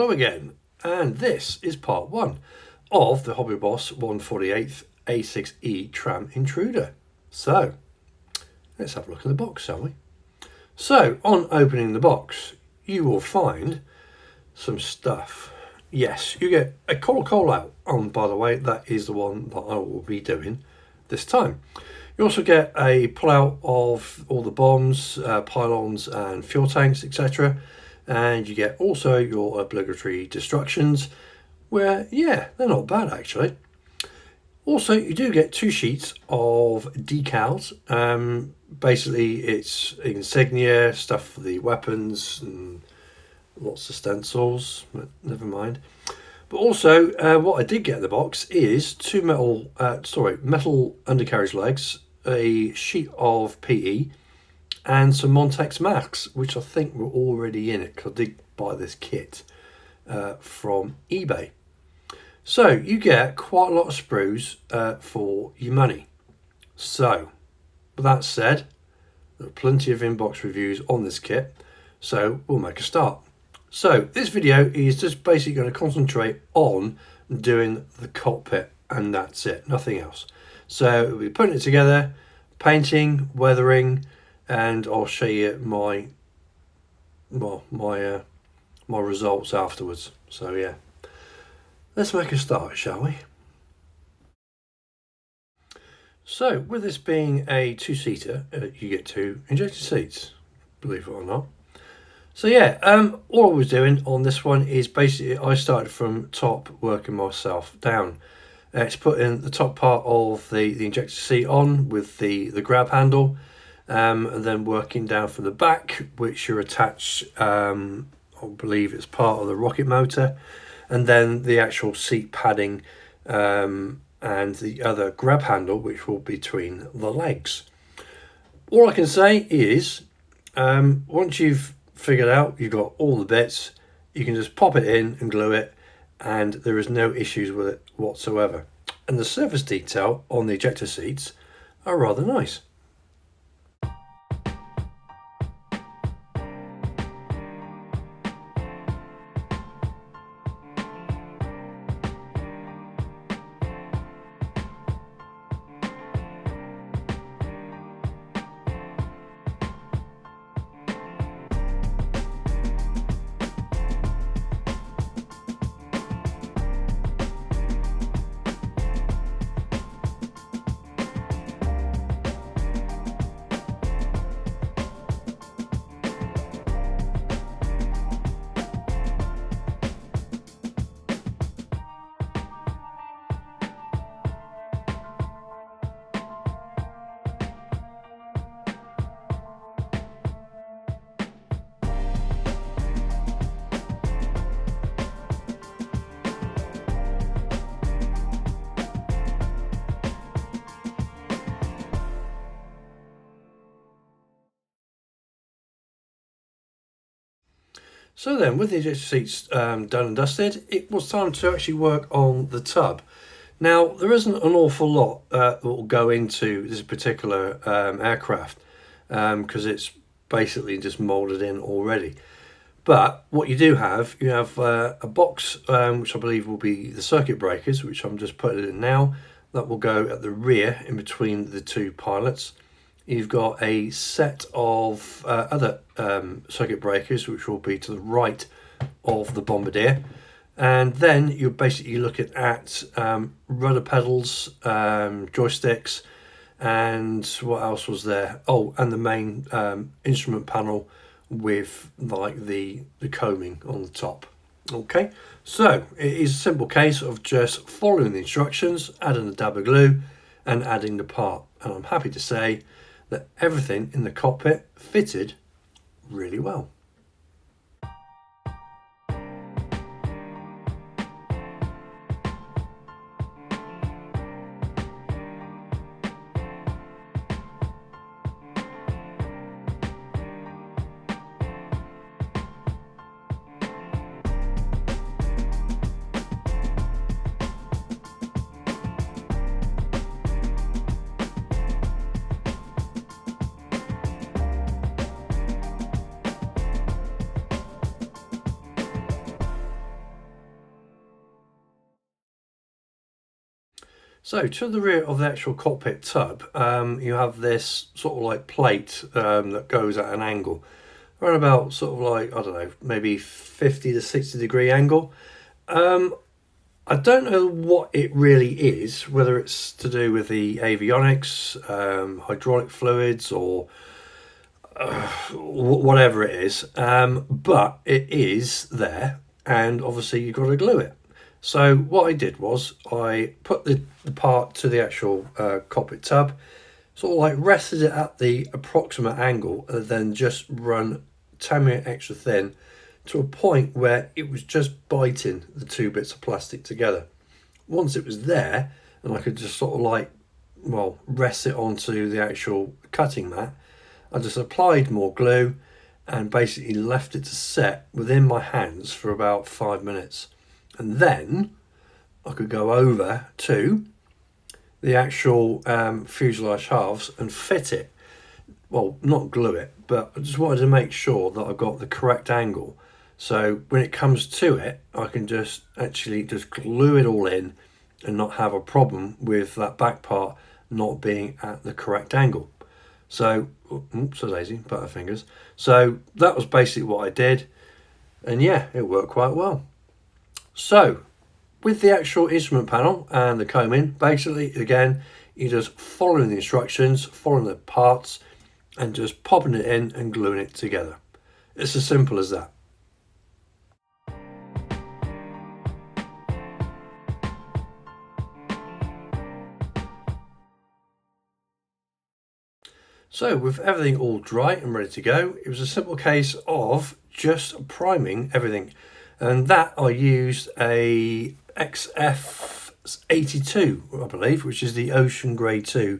Hello again, and this is part 1 of the Hobbyboss 148th A-6E TRAM Intruder. So, let's have a look in the box, shall we? So, on opening the box, you will find some stuff. Yes, you get a coral call out, and by the way, that is the one that I will be doing this time. You also get a pull out of all the bombs, pylons and fuel tanks, etc. And you get also your obligatory destructions, where, yeah, they're not bad actually. Also, you do get 2 sheets of decals. Basically, it's insignia, stuff for the weapons, and lots of stencils, but never mind. But also, what I did get in the box is 2 metal undercarriage legs, a sheet of PE, and some Montex masks, which I think were already in it, because I did buy this kit from eBay. So you get quite a lot of sprues for your money. So, with that said, there are plenty of inbox reviews on this kit, so we'll make a start. So this video is just basically going to concentrate on doing the cockpit, and that's it, nothing else. So we'll be putting it together, painting, weathering, and I'll show you my results afterwards. So yeah, let's make a start, shall we? So with this being a 2-seater, you get 2 injector seats, believe it or not. So yeah, all I was doing on this one is basically I started from top, working myself down. It's putting the top part of the injector seat on with the grab handle, and then working down from the back, which are attached, I believe it's part of the rocket motor, and then the actual seat padding, and the other grab handle, which will be between the legs. All I can say is, once you've figured out you've got all the bits, you can just pop it in and glue it, and there is no issues with it whatsoever. And the surface detail on the ejector seats are rather nice. So then, with the ejector seats done and dusted, it was time to actually work on the tub. Now, there isn't an awful lot that will go into this particular aircraft, because it's basically just moulded in already. But what you do have, you have a box, which I believe will be the circuit breakers, which I'm just putting in now. That will go at the rear in between the 2 pilots. You've got a set of other circuit breakers, which will be to the right of the Bombardier. And then you're basically looking at rudder pedals, joysticks, and what else was there? Oh, and the main instrument panel with like the combing on the top. Okay, so it is a simple case of just following the instructions, adding a dab of glue, and adding the part. And I'm happy to say that everything in the cockpit fitted really well. So to the rear of the actual cockpit tub, you have this sort of like plate that goes at an angle, around about sort of like, I don't know, maybe 50 to 60 degree angle. I don't know what it really is, whether it's to do with the avionics, hydraulic fluids, or whatever it is, but it is there, and obviously you've got to glue it. So what I did was I put the part to the actual cockpit tub, sort of like rested it at the approximate angle, and then just run 10mm extra thin to a point where it was just biting the two bits of plastic together. Once it was there, and I could just sort of like, well, rest it onto the actual cutting mat, I just applied more glue and basically left it to set within my hands for about 5 minutes. And then I could go over to the actual fuselage halves and fit it. Well, not glue it, but I just wanted to make sure that I got the correct angle. So when it comes to it, I can just actually just glue it all in and not have a problem with that back part not being at the correct angle. So, oops, so lazy, butterfingers. So that was basically what I did. And yeah, it worked quite well. So with the actual instrument panel and the combing, basically, again, you're just following the instructions, following the parts, and just popping it in and gluing it together. It's as simple as that. So with everything all dry and ready to go, it was a simple case of just priming everything. And that I used a XF82, I believe, which is the Ocean Grey 2,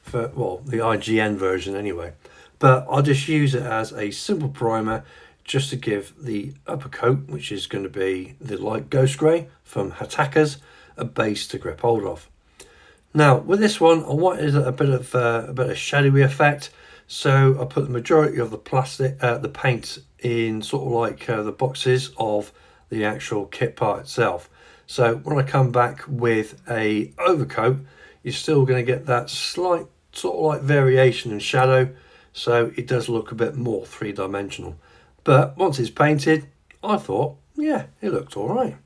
for, well, the IGN version anyway. But I'll just use it as a simple primer just to give the upper coat, which is going to be the light ghost grey from Hataka's, a base to grip hold of. Now with this one, I wanted a bit of shadowy effect, so I put the majority of the plastic, the paint, in sort of like the boxes of the actual kit part itself. So when I come back with a overcoat, you're still going to get that slight sort of like variation in shadow, so it does look a bit more three-dimensional. But once it's painted, I thought, yeah, it looked all right.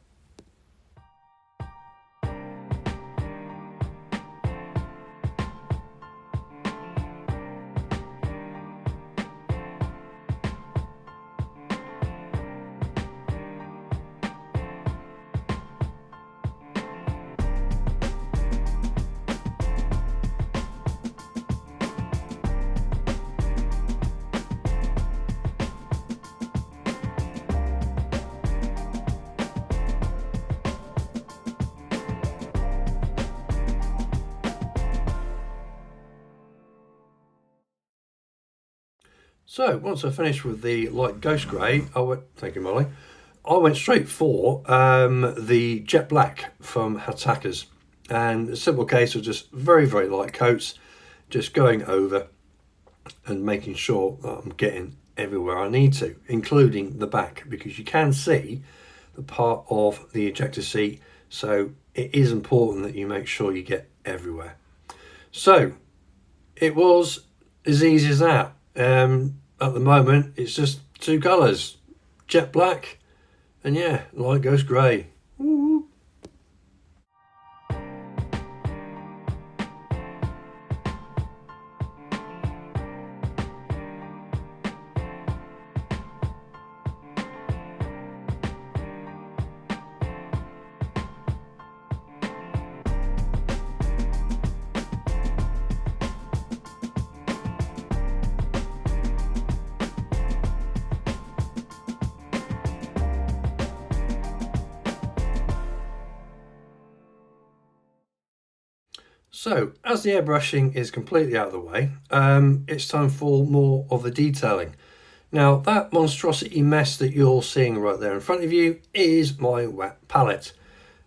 So once I finished with the light ghost grey, thank you, Molly, I went straight for the jet black from Hataka's, and a simple case of just very light coats, just going over and making sure that I'm getting everywhere I need to, including the back, because you can see the part of the ejector seat, so it is important that you make sure you get everywhere. So it was as easy as that. At the moment, it's just two colours, jet black and yeah, light ghost grey. Woo. So, as the airbrushing is completely out of the way, it's time for more of the detailing. Now, that monstrosity mess that you're seeing right there in front of you is my wet palette.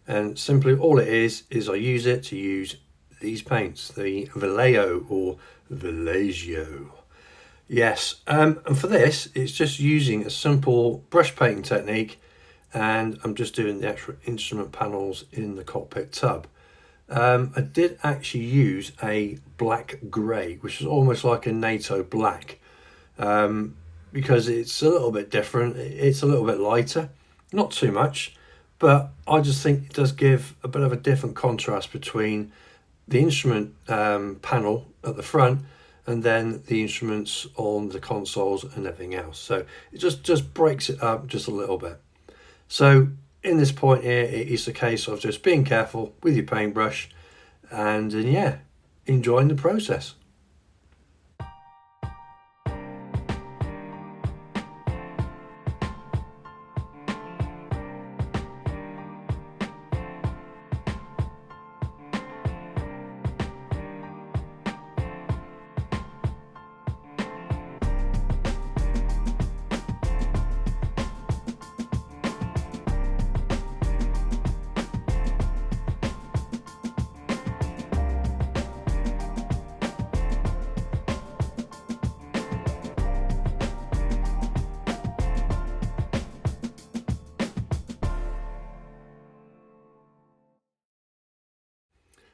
And simply all it is I use it to use these paints, the Vallejo or Vallejo. Yes, and for this, it's just using a simple brush painting technique, and I'm just doing the actual instrument panels in the cockpit tub. I did actually use a black grey, which is almost like a NATO black, because it's a little bit different. It's a little bit lighter, not too much, but I just think it does give a bit of a different contrast between the instrument panel at the front and then the instruments on the consoles and everything else. So it just breaks it up just a little bit. So in this point here, it is a case of just being careful with your paintbrush and yeah, enjoying the process.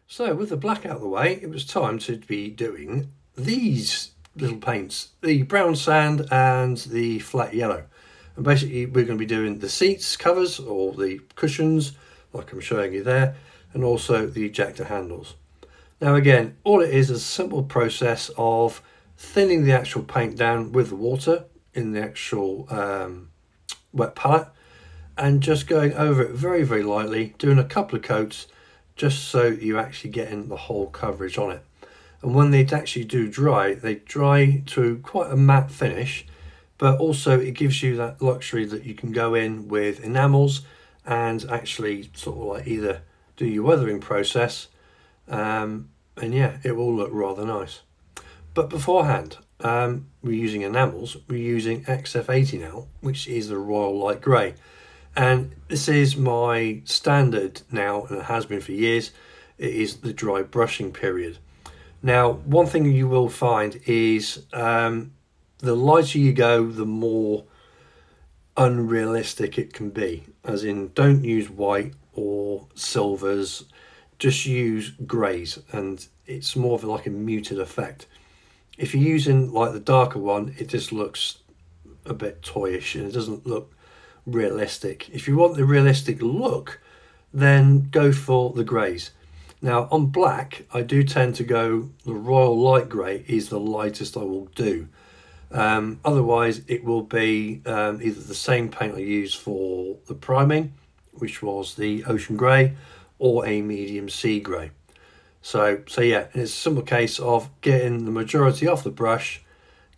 So with the black out of the way, it was time to be doing these little paints, the brown sand and the flat yellow. And basically we're going to be doing the seats covers or the cushions, like I'm showing you there, and also the ejector handles. Now again, all it is a simple process of thinning the actual paint down with the water in the actual wet palette and just going over it very, very lightly, doing a couple of coats just so you're actually getting the whole coverage on it. And when they actually do dry, they dry to quite a matte finish, but also it gives you that luxury that you can go in with enamels and actually sort of like either do your weathering process, and yeah, it will look rather nice. But beforehand, we're using enamels, we're using XF80 now, which is the Royal Light Grey. And this is my standard now, and it has been for years. It is the dry brushing period. Now, one thing you will find is the lighter you go, the more unrealistic it can be. As in, don't use white or silvers, just use greys, and it's more of like a muted effect. If you're using like the darker one, it just looks a bit toyish and it doesn't look realistic. If you want the realistic look, then go for the greys. Now on black, I do tend to go the Royal Light Grey is the lightest I will do. Otherwise it will be either the same paint I use for the priming, which was the Ocean Grey, or a medium sea grey. So yeah, it's a simple case of getting the majority off the brush,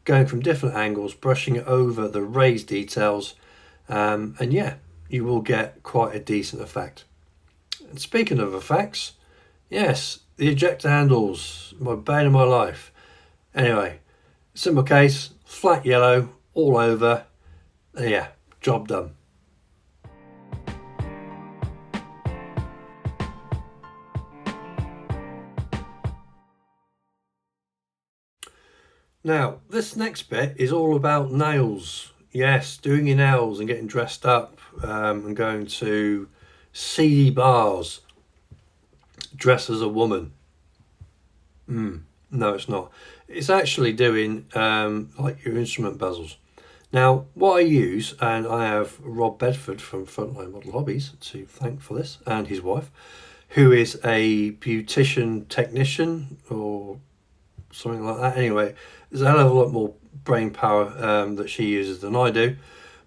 going from different angles, brushing it over the raised details, and yeah, you will get quite a decent effect. And speaking of effects, yes, the ejector handles, my bane of my life. Anyway, simple case, flat yellow all over, yeah, job done. Now, this next bit is all about nails. Yes, doing your nails and getting dressed up and going to seedy bars. Dress as a woman. No, it's not. It's actually doing like your instrument bezels. Now, what I use, and I have Rob Bedford from Frontline Model Hobbies to thank for this, and his wife, who is a beautician technician or something like that. Anyway, there's a hell of a lot more brain power that she uses than I do.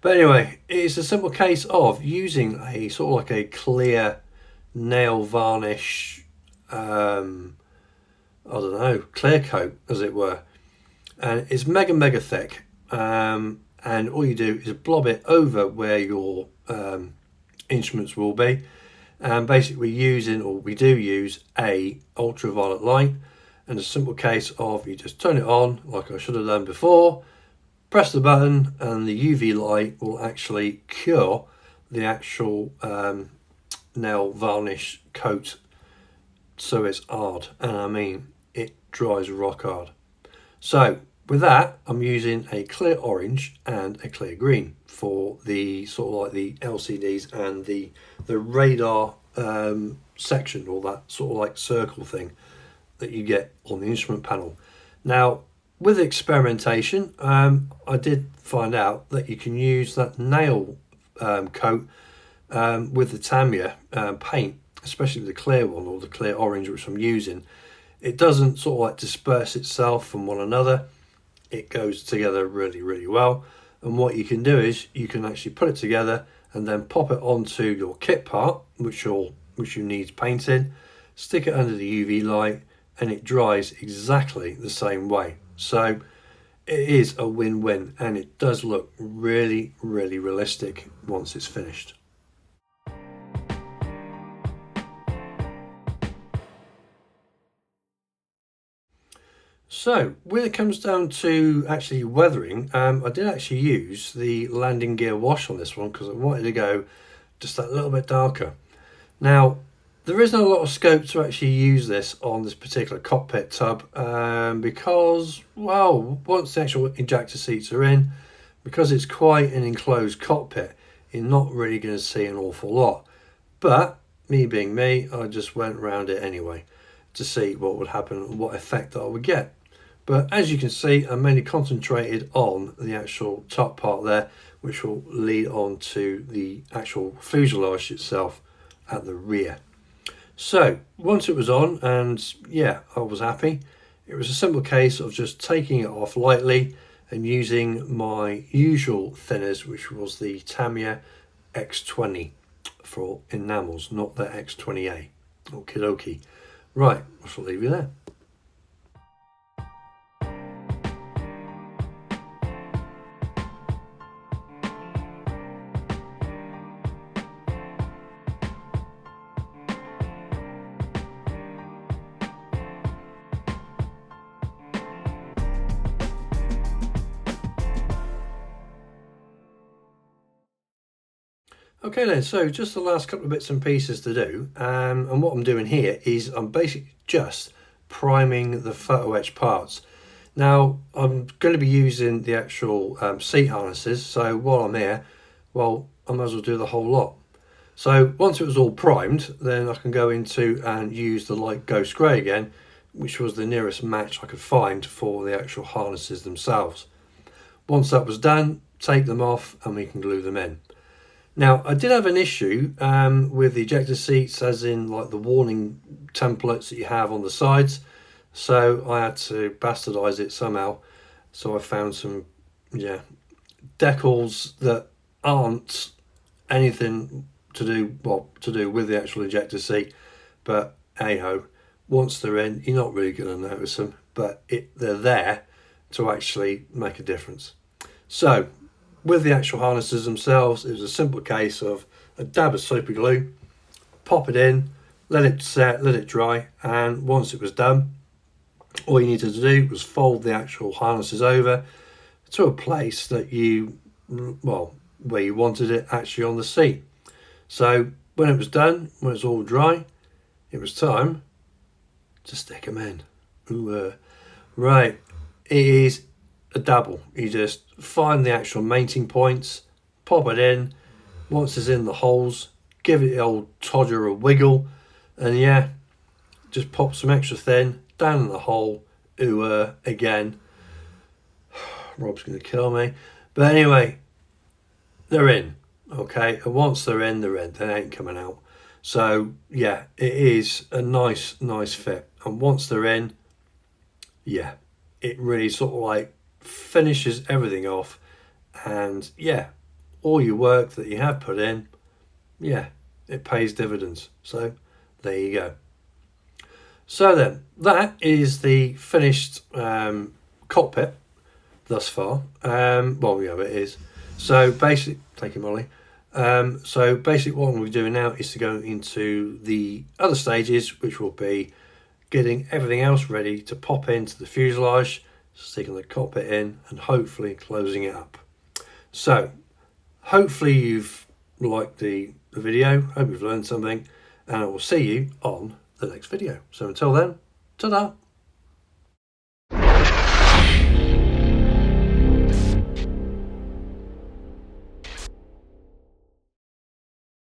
But anyway, it's a simple case of using a sort of like a clear nail varnish, I don't know, clear coat as it were. And it's mega thick. And all you do is blob it over where your instruments will be. And basically we do use a ultraviolet light. And a simple case of you just turn it on like I should have done before, press the button, and the UV light will actually cure the actual nail varnish coat, so it's hard, and I mean it dries rock hard. So with that, I'm using a clear orange and a clear green for the sort of like the LCDs and the radar section, or that sort of like circle thing that you get on the instrument panel. Now, with experimentation, I did find out that you can use that nail coat with the Tamiya paint, especially the clear one or the clear orange, which I'm using. It doesn't sort of like disperse itself from one another. It goes together really, really well. And what you can do is you can actually put it together and then pop it onto your kit part, which you need painting, stick it under the UV light, and it dries exactly the same way. So it is a win-win, and it does look really, really realistic once it's finished. So when it comes down to actually weathering, I did actually use the landing gear wash on this one because I wanted to go just that little bit darker. Now, there isn't a lot of scope to actually use this on this particular cockpit tub because, well, once the actual ejector seats are in, because it's quite an enclosed cockpit, you're not really going to see an awful lot. But me being me, I just went around it anyway to see what would happen and what effect that I would get. But as you can see, I'm mainly concentrated on the actual top part there, which will lead on to the actual fuselage itself at the rear. So once it was on, and yeah, I was happy. It was a simple case of just taking it off lightly and using my usual thinners, which was the Tamiya X20 for enamels, not the X20A. Okie dokie. Right, I shall leave you there. Okay then, so just the last couple of bits and pieces to do, and what I'm doing here is I'm basically just priming the photo etch parts. Now I'm going to be using the actual seat harnesses, so while I'm here, well, I might as well do the whole lot. So once it was all primed, then I can go into and use the light ghost grey again, which was the nearest match I could find for the actual harnesses themselves. Once that was done, take them off and we can glue them in. Now, I did have an issue with the ejector seats, as in like the warning templates that you have on the sides. So I had to bastardize it somehow. So I found some, decals that aren't anything to do with the actual ejector seat. But hey-ho, once they're in, you're not really going to notice them. But they're there to actually make a difference. So with the actual harnesses themselves, it was a simple case of a dab of super glue, pop it in, let it set, let it dry, and once it was done, all you needed to do was fold the actual harnesses over to a place that where you wanted it actually on the seat. So when it was done, when it was all dry, it was time to stick them in. Right, it is a dabble. You just find the actual mating points, pop it in. Once it's in the holes, give it the old todger a wiggle, and yeah, just pop some extra thin down in the hole. Again, Rob's gonna kill me, but anyway, they're in. Okay, and once they're in, they ain't coming out. So yeah, it is a nice fit, and once they're in, yeah, it really sort of like finishes everything off, and yeah, all your work that you have put in, yeah, it pays dividends. So there you go. So then, that is the finished cockpit thus far. Well, yeah, it is. So basically, thank you, Molly. So basically what we're doing now is to go into the other stages, which will be getting everything else ready to pop into the fuselage, sticking the cockpit in, and hopefully closing it up. So hopefully you've liked the video, hope you've learned something, and I will see you on the next video. So until then, ta-da!